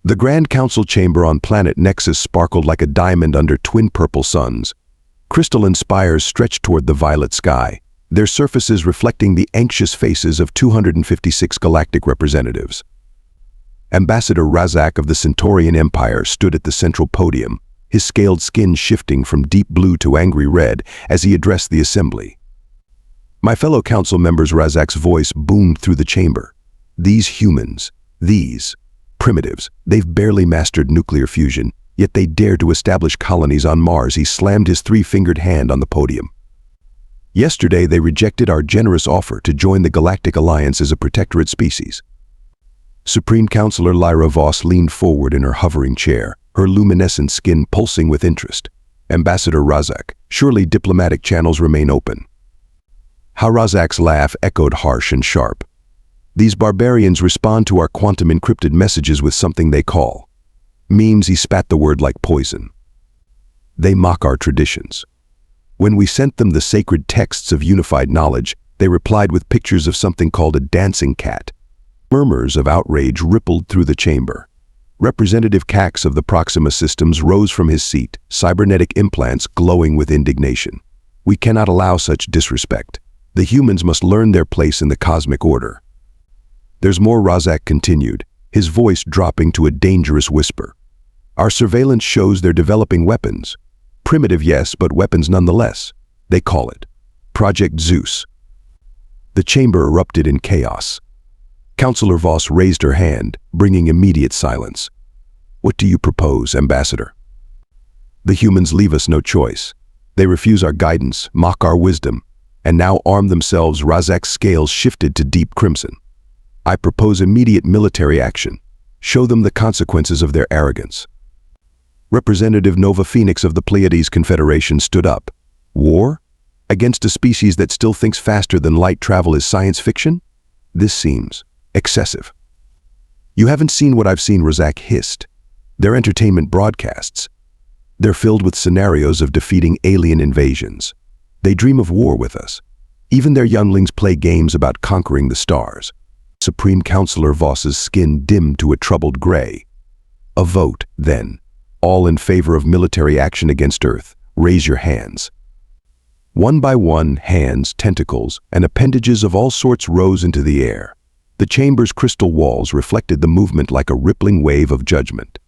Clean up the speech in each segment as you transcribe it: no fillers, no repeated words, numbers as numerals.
The Grand Council chamber on Planet Nexus sparkled like a diamond under twin purple suns. Crystalline spires stretched toward the violet sky, their surfaces reflecting the anxious faces of 256 galactic representatives. Ambassador Razak of the Centaurian Empire stood at the central podium, his scaled skin shifting from deep blue to angry red as he addressed the assembly. My fellow council members, Razak's voice boomed through the chamber. These humans, these primitives, they've barely mastered nuclear fusion, yet they dare to establish colonies on Mars. He slammed his three-fingered hand on the podium. Yesterday, they rejected our generous offer to join the Galactic Alliance as a protectorate species. Supreme Counselor Lyra Voss leaned forward in her hovering chair, her luminescent skin pulsing with interest. Ambassador Razak, surely diplomatic channels remain open. Razak's laugh echoed harsh and sharp. These barbarians respond to our quantum encrypted messages with something they call memes. He spat the word like poison. They mock our traditions. When we sent them the sacred texts of unified knowledge, they replied with pictures of something called a dancing cat. Murmurs of outrage rippled through the chamber. Representative Cax of the Proxima Systems rose from his seat, cybernetic implants glowing with indignation. We cannot allow such disrespect. The humans must learn their place in the cosmic order. There's more, Razak continued, his voice dropping to a dangerous whisper. Our surveillance shows they're developing weapons. Primitive, yes, but weapons nonetheless. They call it Project Zeus. The chamber erupted in chaos. Counselor Voss raised her hand, bringing immediate silence. What do you propose, Ambassador? The humans leave us no choice. They refuse our guidance, mock our wisdom, and now arm themselves. Razak's scales shifted to deep crimson. I propose immediate military action. Show them the consequences of their arrogance. Representative Nova Phoenix of the Pleiades Confederation stood up. War? Against a species that still thinks faster than light travel is science fiction? This seems excessive. You haven't seen what I've seen, Razak hissed. They're entertainment broadcasts. They're filled with scenarios of defeating alien invasions. They dream of war with us. Even their younglings play games about conquering the stars. Supreme Counselor Voss's skin dimmed to a troubled gray. A vote, then. All in favor of military action against Earth. Raise your hands. One by one, hands, tentacles, and appendages of all sorts rose into the air. The chamber's crystal walls reflected the movement like a rippling wave of judgment.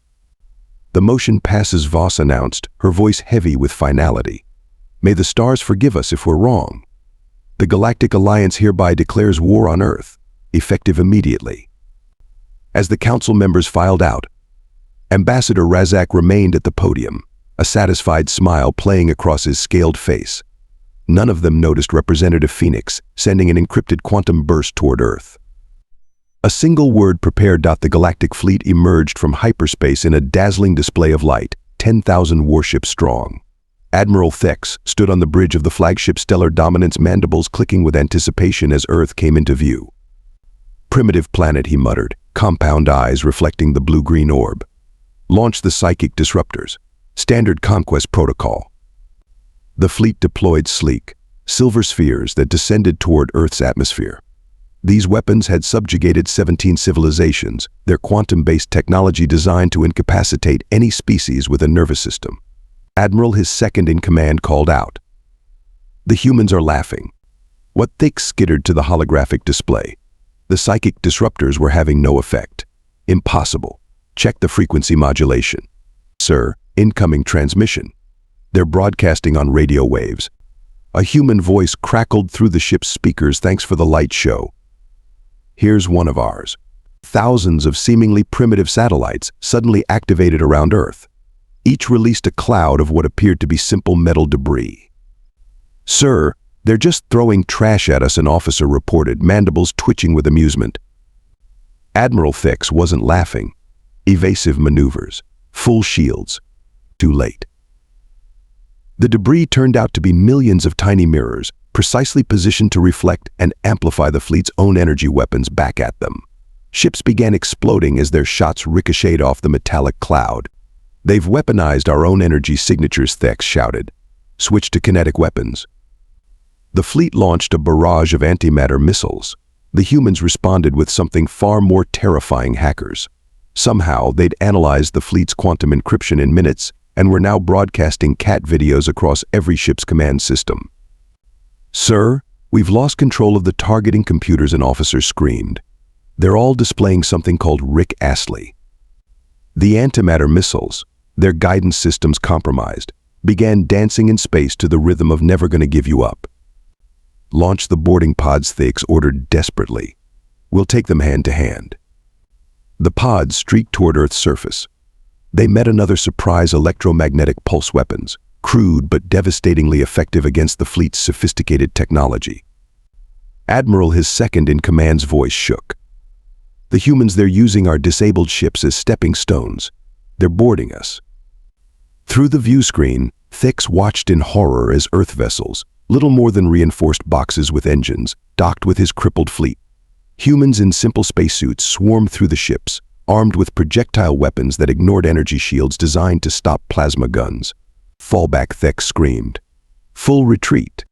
The motion passes, Voss announced, her voice heavy with finality. May the stars forgive us if we're wrong. The Galactic Alliance hereby declares war on Earth, effective immediately. As the council members filed out, Ambassador Razak remained at the podium, a satisfied smile playing across his scaled face. None of them noticed Representative Phoenix sending an encrypted quantum burst toward Earth. A single word prepared. The Galactic Fleet emerged from hyperspace in a dazzling display of light, 10,000 warships strong. Admiral Thex stood on the bridge of the flagship Stellar Dominance, mandibles clicking with anticipation as Earth came into view. Primitive planet, he muttered, compound eyes reflecting the blue-green orb. Launch the psychic disruptors. Standard conquest protocol. The fleet deployed sleek, silver spheres that descended toward Earth's atmosphere. These weapons had subjugated 17 civilizations, their quantum-based technology designed to incapacitate any species with a nervous system. Admiral, his second-in-command, called out. The humans are laughing. What Thex skittered to the holographic display. The psychic disruptors were having no effect. Impossible. Check the frequency modulation. Sir, incoming transmission. They're broadcasting on radio waves. A human voice crackled through the ship's speakers. Thanks for the light show. Here's one of ours. Thousands of seemingly primitive satellites suddenly activated around Earth. Each released a cloud of what appeared to be simple metal debris. Sir, they're just throwing trash at us, an officer reported, mandibles twitching with amusement. Admiral Thex wasn't laughing. Evasive maneuvers. Full shields. Too late. The debris turned out to be millions of tiny mirrors, precisely positioned to reflect and amplify the fleet's own energy weapons back at them. Ships began exploding as their shots ricocheted off the metallic cloud. They've weaponized our own energy signatures, Thex shouted. Switch to kinetic weapons. The fleet launched a barrage of antimatter missiles. The humans responded with something far more terrifying: hackers. Somehow, they'd analyzed the fleet's quantum encryption in minutes and were now broadcasting cat videos across every ship's command system. "Sir, we've lost control of the targeting computers," an officer screamed. "They're all displaying something called Rick Astley." The antimatter missiles, their guidance systems compromised, began dancing in space to the rhythm of "Never Gonna Give You Up." "Launch the boarding pods," Thex ordered desperately. "We'll take them hand to hand." The pods streaked toward Earth's surface. They met another surprise: electromagnetic pulse weapons, crude but devastatingly effective against the fleet's sophisticated technology. Admiral, his second-in-command's voice shook. "The humans, they're using our disabled ships as stepping stones. They're boarding us." Through the view screen, Thex watched in horror as Earth vessels, little more than reinforced boxes with engines, docked with his crippled fleet. Humans in simple spacesuits swarmed through the ships, armed with projectile weapons that ignored energy shields designed to stop plasma guns. "Fall back," Thex screamed. "Full retreat."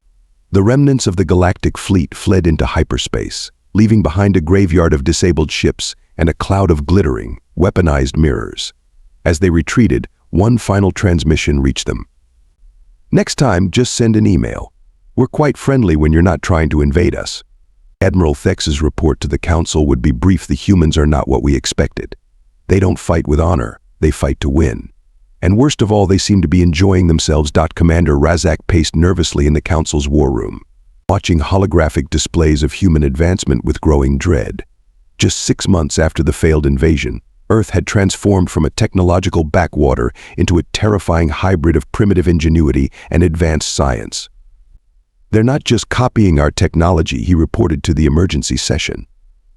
The remnants of the Galactic Fleet fled into hyperspace, leaving behind a graveyard of disabled ships and a cloud of glittering, weaponized mirrors. As they retreated, one final transmission reached them. "Next time, just send an email. We're quite friendly when you're not trying to invade us." Admiral Thex's report to the Council would be brief: "The humans are not what we expected. They don't fight with honor, they fight to win. And worst of all, they seem to be enjoying themselves." Commander Razak paced nervously in the Council's war room, watching holographic displays of human advancement with growing dread. Just 6 months after the failed invasion, Earth had transformed from a technological backwater into a terrifying hybrid of primitive ingenuity and advanced science. "They're not just copying our technology," he reported to the emergency session.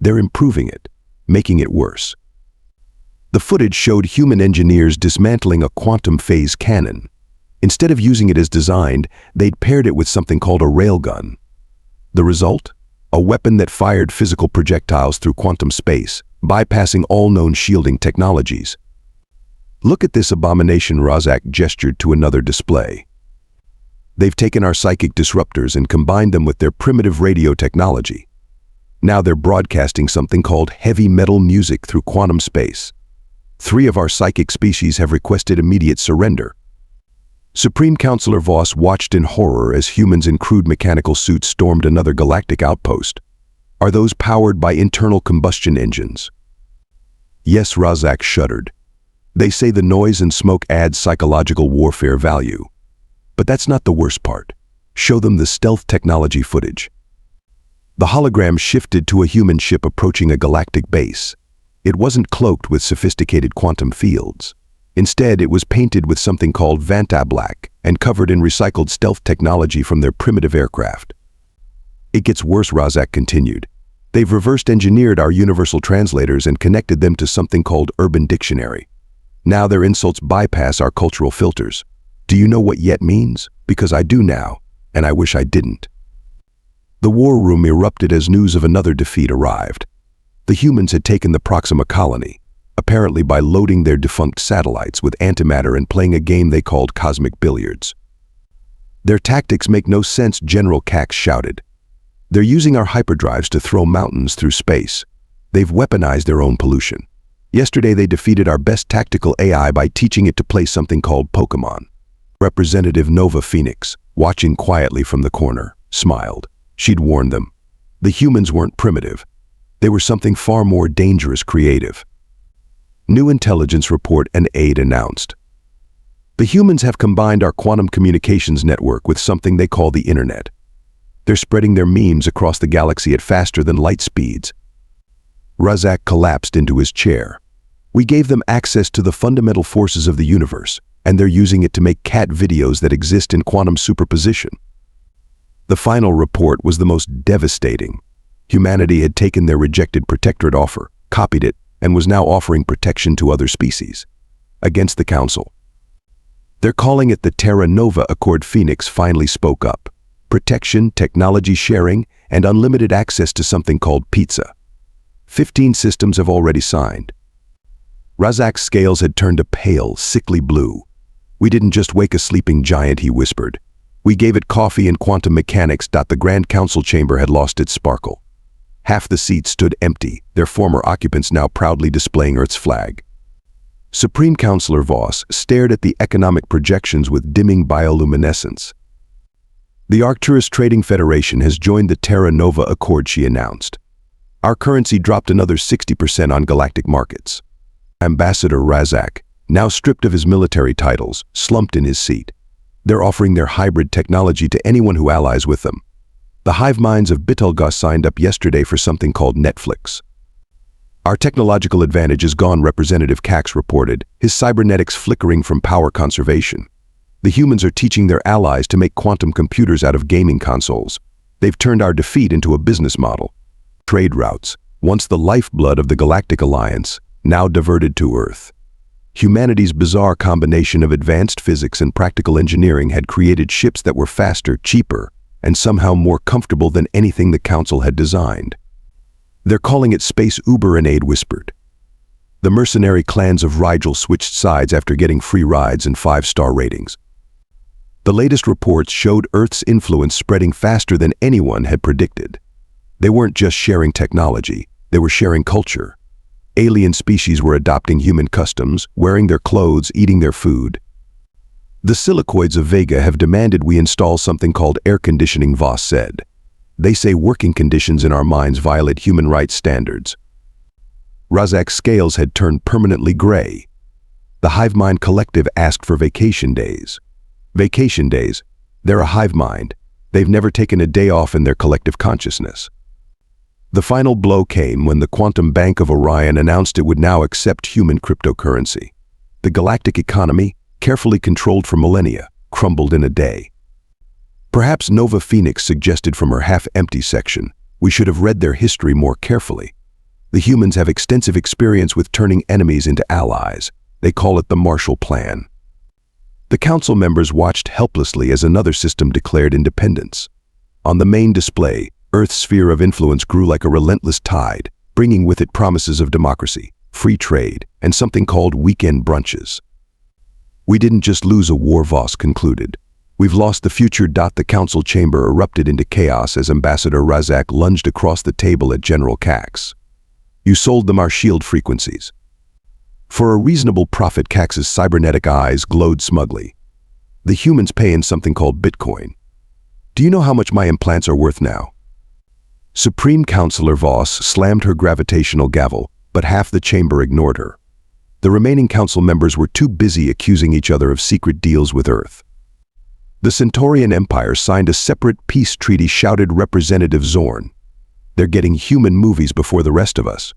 "They're improving it, making it worse." The footage showed human engineers dismantling a quantum phase cannon. Instead of using it as designed, they'd paired it with something called a railgun. The result? A weapon that fired physical projectiles through quantum space, bypassing all known shielding technologies. "Look at this abomination," Razak gestured to another display. "They've taken our psychic disruptors and combined them with their primitive radio technology. Now they're broadcasting something called heavy metal music through quantum space. 3 of our psychic species have requested immediate surrender." Supreme Counselor Voss watched in horror as humans in crude mechanical suits stormed another galactic outpost. "Are those powered by internal combustion engines?" "Yes," Razak shuddered. "They say the noise and smoke adds psychological warfare value. But that's not the worst part. Show them the stealth technology footage." The hologram shifted to a human ship approaching a galactic base. It wasn't cloaked with sophisticated quantum fields. Instead, it was painted with something called Vanta Black and covered in recycled stealth technology from their primitive aircraft. "It gets worse," Razak continued. "They've reversed engineered our universal translators and connected them to something called Urban Dictionary. Now their insults bypass our cultural filters. Do you know what yet means? Because I do now, and I wish I didn't." The war room erupted as news of another defeat arrived. The humans had taken the Proxima colony, apparently by loading their defunct satellites with antimatter and playing a game they called cosmic billiards. "Their tactics make no sense," General Cax shouted. "They're using our hyperdrives to throw mountains through space. They've weaponized their own pollution. Yesterday they defeated our best tactical AI by teaching it to play something called Pokemon." Representative Nova Phoenix, watching quietly from the corner, smiled. She'd warned them. The humans weren't primitive. They were something far more dangerous: creative. New intelligence report, an aide announced. "The humans have combined our quantum communications network with something they call the Internet. They're spreading their memes across the galaxy at faster than light speeds." Razak collapsed into his chair. "We gave them access to the fundamental forces of the universe, and they're using it to make cat videos that exist in quantum superposition." The final report was the most devastating. Humanity had taken their rejected protectorate offer, copied it, and was now offering protection to other species. Against the Council. "They're calling it the Terra Nova Accord." Phoenix finally spoke up. "Protection, technology sharing, and unlimited access to something called pizza. 15 systems have already signed." Razak's scales had turned a pale, sickly blue. "We didn't just wake a sleeping giant," he whispered. "We gave it coffee and quantum mechanics." The Grand Council chamber had lost its sparkle. Half the seats stood empty, their former occupants now proudly displaying Earth's flag. Supreme Counselor Voss stared at the economic projections with dimming bioluminescence. The Arcturus Trading Federation has joined the Terra Nova Accord, she announced. Our currency dropped another 60% on galactic markets. Ambassador Razak, now stripped of his military titles, slumped in his seat. They're offering their hybrid technology to anyone who allies with them. The hive minds of Betelgeuse signed up yesterday for something called Netflix. Our technological advantage is gone, Representative Cax reported, his cybernetics flickering from power conservation. The humans are teaching their allies to make quantum computers out of gaming consoles. They've turned our defeat into a business model. Trade routes, once the lifeblood of the Galactic Alliance, now diverted to Earth. Humanity's bizarre combination of advanced physics and practical engineering had created ships that were faster, cheaper, and somehow more comfortable than anything the Council had designed. They're calling it Space Uber, an aide whispered. The mercenary clans of Rigel switched sides after getting free rides and 5-star ratings. The latest reports showed Earth's influence spreading faster than anyone had predicted. They weren't just sharing technology, they were sharing culture. Alien species were adopting human customs, wearing their clothes, eating their food. The silicoids of Vega have demanded we install something called air conditioning, Voss said. They say working conditions in our mines violate human rights standards. Razak's scales had turned permanently gray. The hive mind collective asked for vacation days. Vacation days? They're a hive mind. They've never taken a day off in their collective consciousness. The final blow came when the Quantum Bank of Orion announced it would now accept human cryptocurrency. The galactic economy, carefully controlled for millennia, crumbled in a day. Perhaps Nova Phoenix suggested from her half-empty section, we should have read their history more carefully. The humans have extensive experience with turning enemies into allies. They call it the Marshall Plan. The council members watched helplessly as another system declared independence. On the main display, Earth's sphere of influence grew like a relentless tide, bringing with it promises of democracy, free trade, and something called weekend brunches. We didn't just lose a war, Voss concluded. We've lost the future. The council chamber erupted into chaos as Ambassador Razak lunged across the table at General Cax. You sold them our shield frequencies. For a reasonable profit, Cax's cybernetic eyes glowed smugly. The humans pay in something called Bitcoin. Do you know how much my implants are worth now? Supreme Counselor Voss slammed her gravitational gavel, but half the chamber ignored her. The remaining council members were too busy accusing each other of secret deals with Earth. The Centaurian Empire signed a separate peace treaty, shouted Representative Zorn. They're getting human movies before the rest of us.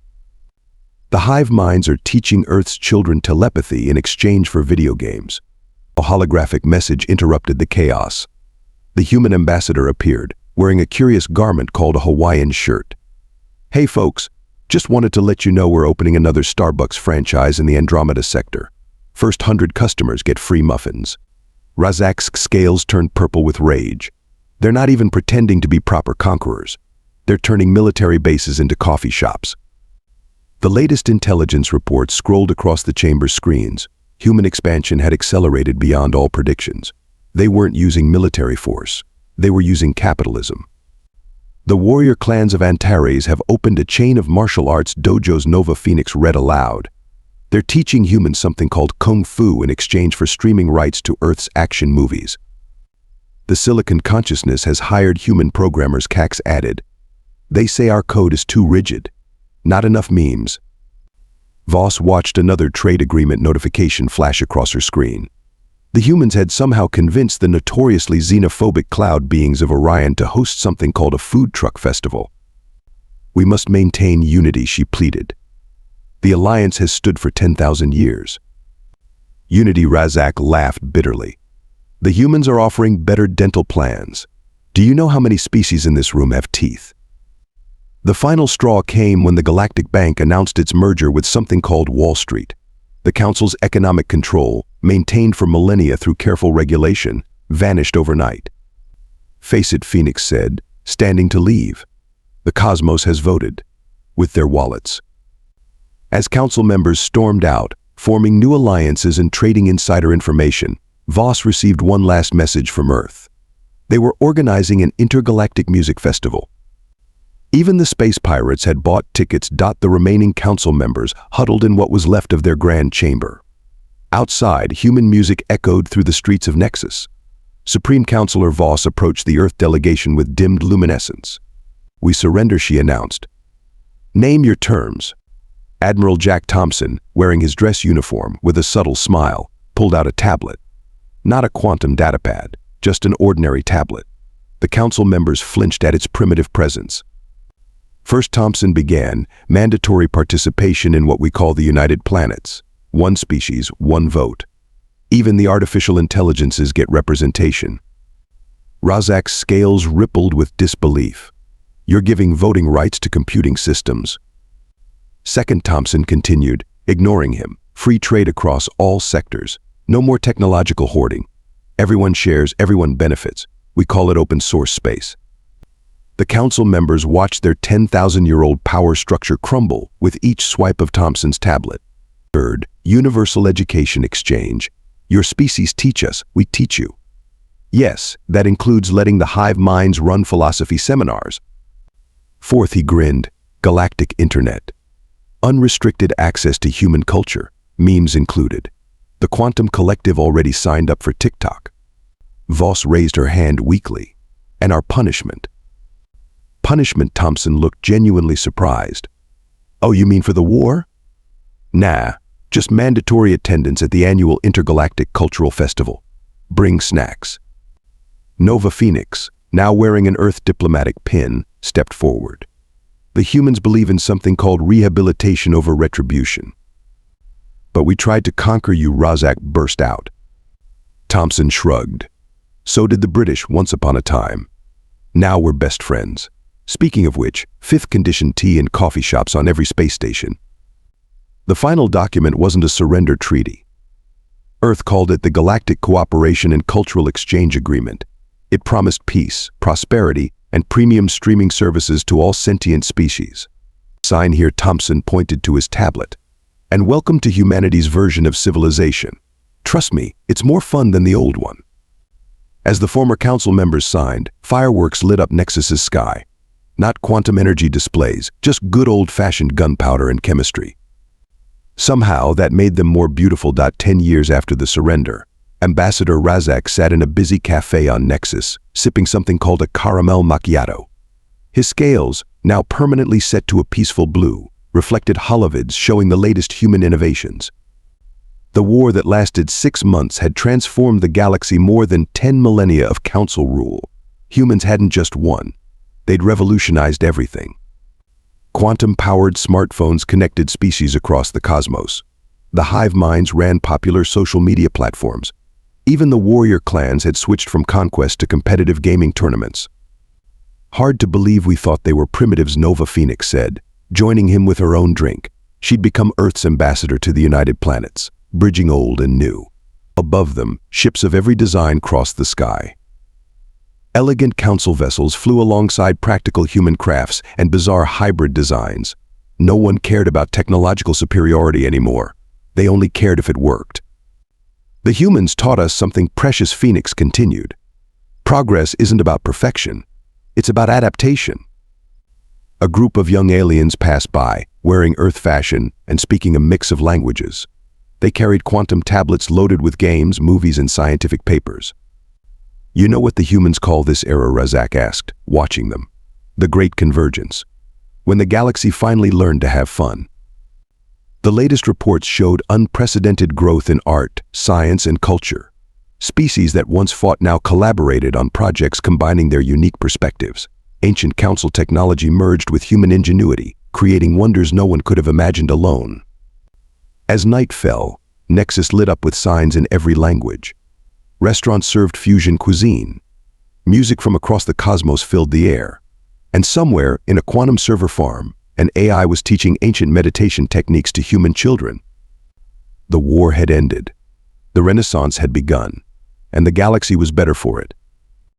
The hive minds are teaching Earth's children telepathy in exchange for video games. A holographic message interrupted the chaos. The human ambassador appeared, wearing a curious garment called a Hawaiian shirt. Hey folks, just wanted to let you know we're opening another Starbucks franchise in the Andromeda sector. First 100 customers get free muffins. Razak's scales turned purple with rage. They're not even pretending to be proper conquerors. They're turning military bases into coffee shops. The latest intelligence reports scrolled across the chamber's screens. Human expansion had accelerated beyond all predictions. They weren't using military force. They were using capitalism. The warrior clans of Antares have opened a chain of martial arts dojos, Nova Phoenix read aloud. They're teaching humans something called Kung Fu in exchange for streaming rights to Earth's action movies. The Silicon Consciousness has hired human programmers, Cax added. They say our code is too rigid. Not enough memes. Voss watched another trade agreement notification flash across her screen. The humans had somehow convinced the notoriously xenophobic cloud beings of Orion to host something called a food truck festival. We must maintain unity, she pleaded. The Alliance has stood for 10,000 years. Unity, Razak laughed bitterly. The humans are offering better dental plans. Do you know how many species in this room have teeth? The final straw came when the Galactic Bank announced its merger with something called Wall Street. The Council's economic control, maintained for millennia through careful regulation, vanished overnight. Face it, Phoenix said, standing to leave. The cosmos has voted. With their wallets. As council members stormed out, forming new alliances and trading insider information, Voss received one last message from Earth. They were organizing an intergalactic music festival. Even the space pirates had bought tickets. The remaining council members huddled in what was left of their grand chamber. Outside, human music echoed through the streets of Nexus. Supreme Counselor Voss approached the Earth delegation with dimmed luminescence. "We surrender," she announced. "Name your terms." Admiral Jack Thompson, wearing his dress uniform with a subtle smile, pulled out a tablet. Not a quantum datapad, just an ordinary tablet. The council members flinched at its primitive presence. First, Thompson began, mandatory participation in what we call the United Planets. One species, one vote. Even the artificial intelligences get representation. Razak's scales rippled with disbelief. "You're giving voting rights to computing systems." Second, Thompson continued, ignoring him. "Free trade across all sectors. No more technological hoarding. Everyone shares, everyone benefits. We call it open source space." The council members watched their 10,000-year-old power structure crumble with each swipe of Thompson's tablet. Third, universal education exchange. "Your species teach us, we teach you." Yes, that includes letting the hive minds run philosophy seminars. Fourth, he grinned, galactic internet. Unrestricted access to human culture, memes included. The quantum collective already signed up for TikTok. Voss raised her hand weakly. "And our punishment?" "Punishment?" Thompson looked genuinely surprised. "Oh, you mean for the war?" "Nah, just mandatory attendance at the annual Intergalactic Cultural Festival. Bring snacks." Nova Phoenix, now wearing an Earth diplomatic pin, stepped forward. "The humans believe in something called rehabilitation over retribution." "But we tried to conquer you," Razak burst out. Thompson shrugged. "So did the British once upon a time. Now we're best friends. Speaking of which, fifth condition tea in coffee shops on every space station." The final document wasn't a surrender treaty. Earth called it the Galactic Cooperation and Cultural Exchange Agreement. It promised peace, prosperity, and premium streaming services to all sentient species. "Sign here," Thompson pointed to his tablet. "And welcome to humanity's version of civilization. Trust me, it's more fun than the old one." As the former council members signed, fireworks lit up Nexus's sky. Not quantum energy displays, just good old-fashioned gunpowder and chemistry. Somehow, that made them more beautiful. 10 years after the surrender, Ambassador Razak sat in a busy cafe on Nexus, sipping something called a caramel macchiato. His scales, now permanently set to a peaceful blue, reflected holovids showing the latest human innovations. The war that lasted 6 months had transformed the galaxy. More than 10 millennia of council rule. Humans hadn't just won. They'd revolutionized everything. Quantum-powered smartphones connected species across the cosmos. The hive minds ran popular social media platforms. Even the warrior clans had switched from conquest to competitive gaming tournaments. "Hard to believe we thought they were primitives," Nova Phoenix said, joining him with her own drink. She'd become Earth's ambassador to the United Planets, bridging old and new. Above them, ships of every design crossed the sky. Elegant council vessels flew alongside practical human crafts and bizarre hybrid designs. No one cared about technological superiority anymore. They only cared if it worked. "The humans taught us something precious," Phoenix continued. "Progress isn't about perfection. It's about adaptation." A group of young aliens passed by, wearing Earth fashion and speaking a mix of languages. They carried quantum tablets loaded with games, movies, and scientific papers. "You know what the humans call this era?" Razak asked, watching them. "The Great Convergence. When the galaxy finally learned to have fun." The latest reports showed unprecedented growth in art, science, and culture. Species that once fought now collaborated on projects combining their unique perspectives. Ancient council technology merged with human ingenuity, creating wonders no one could have imagined alone. As night fell, Nexus lit up with signs in every language. Restaurants served fusion cuisine. Music from across the cosmos filled the air. And somewhere, in a quantum server farm, an AI was teaching ancient meditation techniques to human children. The war had ended. The Renaissance had begun, and the galaxy was better for it.